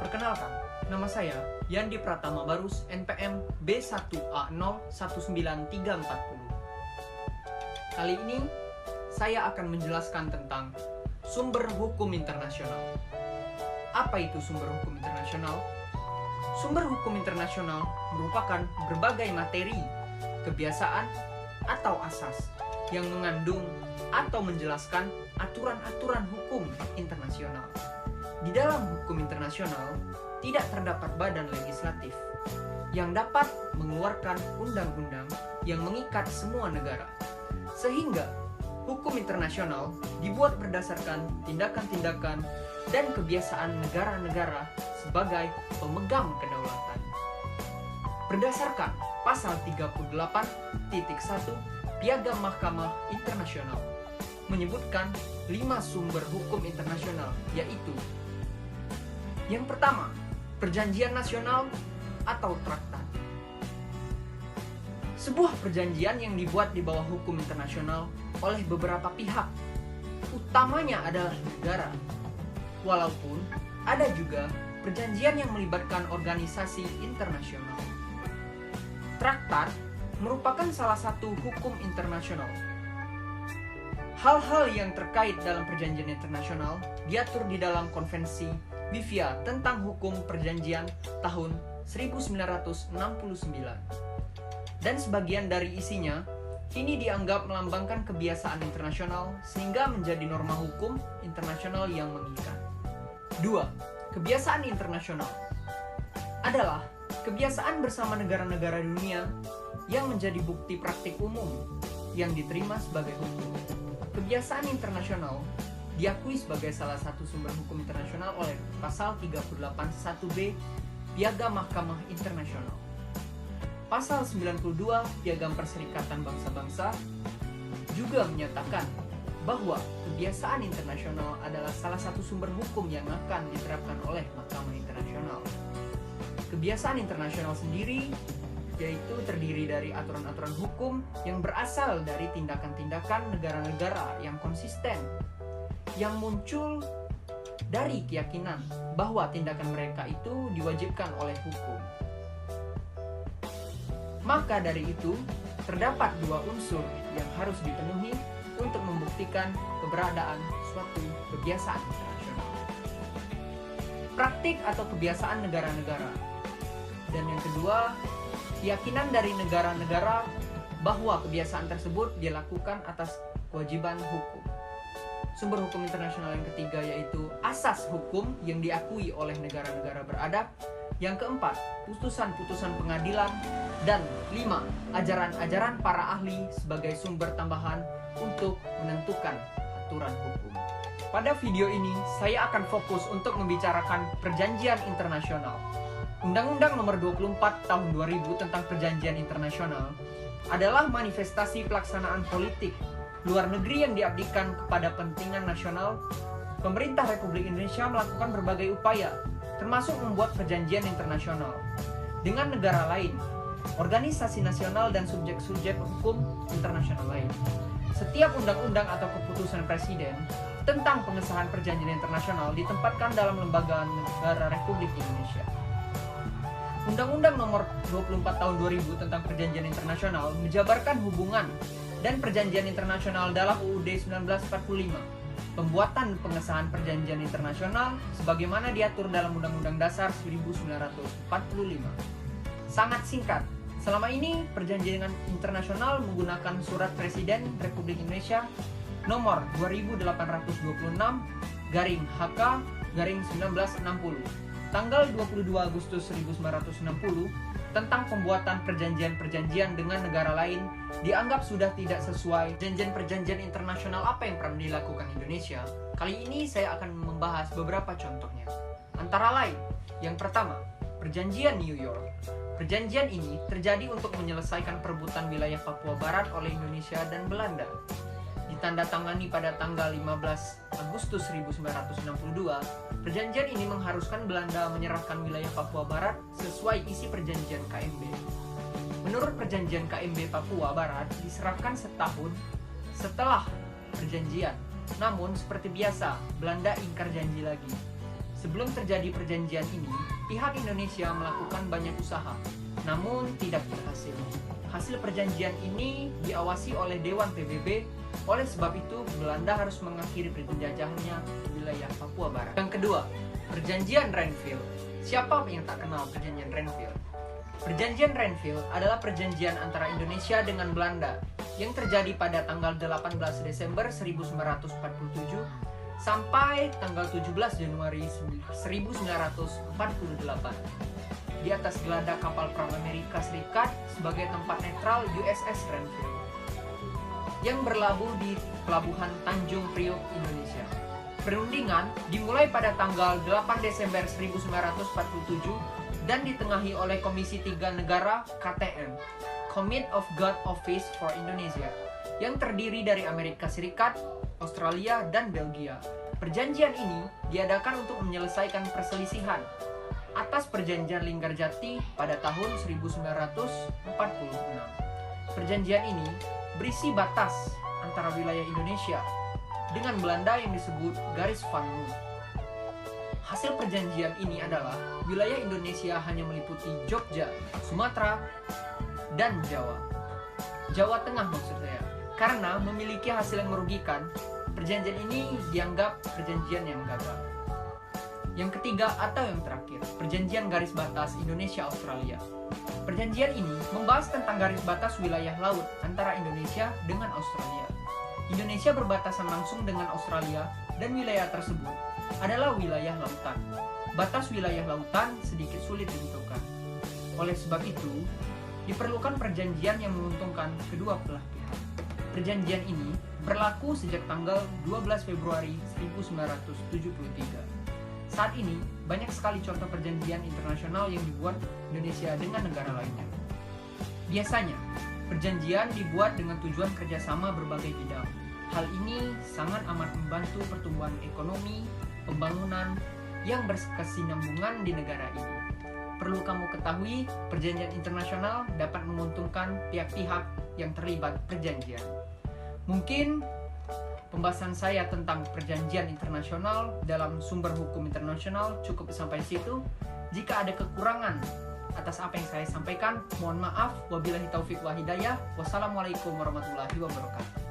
Perkenalkan, nama saya Yandi Pratama Barus, NPM B1A019340. Kali ini saya akan menjelaskan tentang sumber hukum internasional. Apa itu sumber hukum internasional? Sumber hukum internasional merupakan berbagai materi, kebiasaan, atau asas yang mengandung atau menjelaskan aturan-aturan hukum internasional. Di dalam hukum internasional, tidak terdapat badan legislatif yang dapat mengeluarkan undang-undang yang mengikat semua negara. Sehingga, hukum internasional dibuat berdasarkan tindakan-tindakan dan kebiasaan negara-negara sebagai pemegang kedaulatan. Berdasarkan pasal 38.1 Piagam Mahkamah Internasional menyebutkan 5 sumber hukum internasional, yaitu: yang pertama, perjanjian nasional atau traktat. Sebuah perjanjian yang dibuat di bawah hukum internasional oleh beberapa pihak, utamanya adalah negara. Walaupun ada juga perjanjian yang melibatkan organisasi internasional. Traktat merupakan salah satu hukum internasional. Hal-hal yang terkait dalam perjanjian internasional diatur di dalam Konvensi Bivia tentang Hukum Perjanjian tahun 1969. Dan sebagian dari isinya kini dianggap melambangkan kebiasaan internasional sehingga menjadi norma hukum internasional yang mengikat. 2. Kebiasaan internasional adalah kebiasaan bersama negara-negara dunia yang menjadi bukti praktik umum yang diterima sebagai hukum. Kebiasaan internasional diakui sebagai salah satu sumber hukum internasional oleh pasal 38.1b Piagam Mahkamah Internasional. Pasal 92 Piagam Perserikatan Bangsa-Bangsa juga menyatakan bahwa kebiasaan internasional adalah salah satu sumber hukum yang akan diterapkan oleh Mahkamah Internasional. Kebiasaan internasional sendiri yaitu terdiri dari aturan-aturan hukum yang berasal dari tindakan-tindakan negara-negara yang konsisten, yang muncul dari keyakinan bahwa tindakan mereka itu diwajibkan oleh hukum. Maka dari itu, terdapat 2 unsur yang harus dipenuhi untuk membuktikan keberadaan suatu kebiasaan internasional. Praktik atau kebiasaan negara-negara. Dan yang kedua, keyakinan dari negara-negara bahwa kebiasaan tersebut dilakukan atas kewajiban hukum. Sumber hukum internasional yang ketiga yaitu asas hukum yang diakui oleh negara-negara beradab. Yang keempat, putusan-putusan pengadilan. Dan 5, ajaran-ajaran para ahli sebagai sumber tambahan untuk menentukan aturan hukum. Pada video ini, saya akan fokus untuk membicarakan perjanjian internasional. Undang-Undang Nomor 24 Tahun 2000 tentang Perjanjian Internasional adalah manifestasi pelaksanaan politik luar negeri yang diabdikan kepada kepentingan nasional. Pemerintah Republik Indonesia melakukan berbagai upaya, termasuk membuat perjanjian internasional dengan negara lain, organisasi nasional, dan subjek-subjek hukum internasional lain. Setiap undang-undang atau keputusan presiden tentang pengesahan perjanjian internasional ditempatkan dalam lembaga negara Republik Indonesia. Undang-Undang Nomor 24 Tahun 2000 tentang Perjanjian Internasional menjabarkan hubungan dan perjanjian internasional dalam UUD 1945. Pembuatan pengesahan perjanjian internasional sebagaimana diatur dalam Undang-Undang Dasar 1945. Sangat singkat, selama ini perjanjian internasional menggunakan Surat Presiden Republik Indonesia nomor 28/HK/1960 tanggal 22 Agustus 1960 tentang pembuatan perjanjian-perjanjian dengan negara lain dianggap sudah tidak sesuai. Perjanjian-perjanjian internasional apa yang pernah dilakukan Indonesia? Kali ini saya akan membahas beberapa contohnya. Antara lain, yang pertama, Perjanjian New York. Perjanjian ini terjadi untuk menyelesaikan perebutan wilayah Papua Barat oleh Indonesia dan Belanda. Ditandatangani pada tanggal 15 Agustus 1962, perjanjian ini mengharuskan Belanda menyerahkan wilayah Papua Barat sesuai isi perjanjian KMB. Menurut perjanjian KMB, Papua Barat diserahkan setahun setelah perjanjian. Namun seperti biasa, Belanda ingkar janji lagi. Sebelum terjadi perjanjian ini, pihak Indonesia melakukan banyak usaha, namun tidak berhasil. Hasil perjanjian ini diawasi oleh Dewan PBB, oleh sebab itu Belanda harus mengakhiri penjajahannya di wilayah Papua Barat. Yang kedua, Perjanjian Renville. Siapa yang tak kenal Perjanjian Renville? Perjanjian Renville adalah perjanjian antara Indonesia dengan Belanda yang terjadi pada tanggal 18 Desember 1947 sampai tanggal 17 Januari 1948 di atas geladak kapal perang Amerika Serikat sebagai tempat netral USS Renville yang berlabuh di Pelabuhan Tanjung Priok, Indonesia. Perundingan dimulai pada tanggal 8 Desember 1947 dan ditengahi oleh Komisi 3 Negara KTM, Commit of God Office for Indonesia, yang terdiri dari Amerika Serikat, Australia, dan Belgia. Perjanjian ini diadakan untuk menyelesaikan perselisihan atas Perjanjian Linggarjati pada tahun 1946. Perjanjian ini berisi batas antara wilayah Indonesia dengan Belanda yang disebut Garis Van Noort. Hasil perjanjian ini adalah wilayah Indonesia hanya meliputi Jogja, Sumatera, dan Jawa. Jawa Tengah maksud saya. Karena memiliki hasil yang merugikan, perjanjian ini dianggap perjanjian yang gagal. Yang ketiga atau yang terakhir, Perjanjian Garis Batas Indonesia-Australia. Perjanjian ini membahas tentang garis batas wilayah laut antara Indonesia dengan Australia. Indonesia berbatasan langsung dengan Australia dan wilayah tersebut adalah wilayah lautan. Batas wilayah lautan sedikit sulit ditentukan. Oleh sebab itu, diperlukan perjanjian yang menguntungkan kedua belah pihak. Perjanjian ini berlaku sejak tanggal 12 Februari 1973. Saat ini, banyak sekali contoh perjanjian internasional yang dibuat Indonesia dengan negara lainnya. Biasanya, perjanjian dibuat dengan tujuan kerjasama berbagai bidang. Hal ini sangat amat membantu pertumbuhan ekonomi, pembangunan yang berkesinambungan di negara ini. Perlu kamu ketahui, perjanjian internasional dapat menguntungkan pihak-pihak yang terlibat perjanjian. Mungkin pembahasan saya tentang perjanjian internasional dalam sumber hukum internasional cukup sampai situ. Jika ada kekurangan atas apa yang saya sampaikan, mohon maaf. Wabillahi taufiq wa hidayah. Wassalamualaikum warahmatullahi wabarakatuh.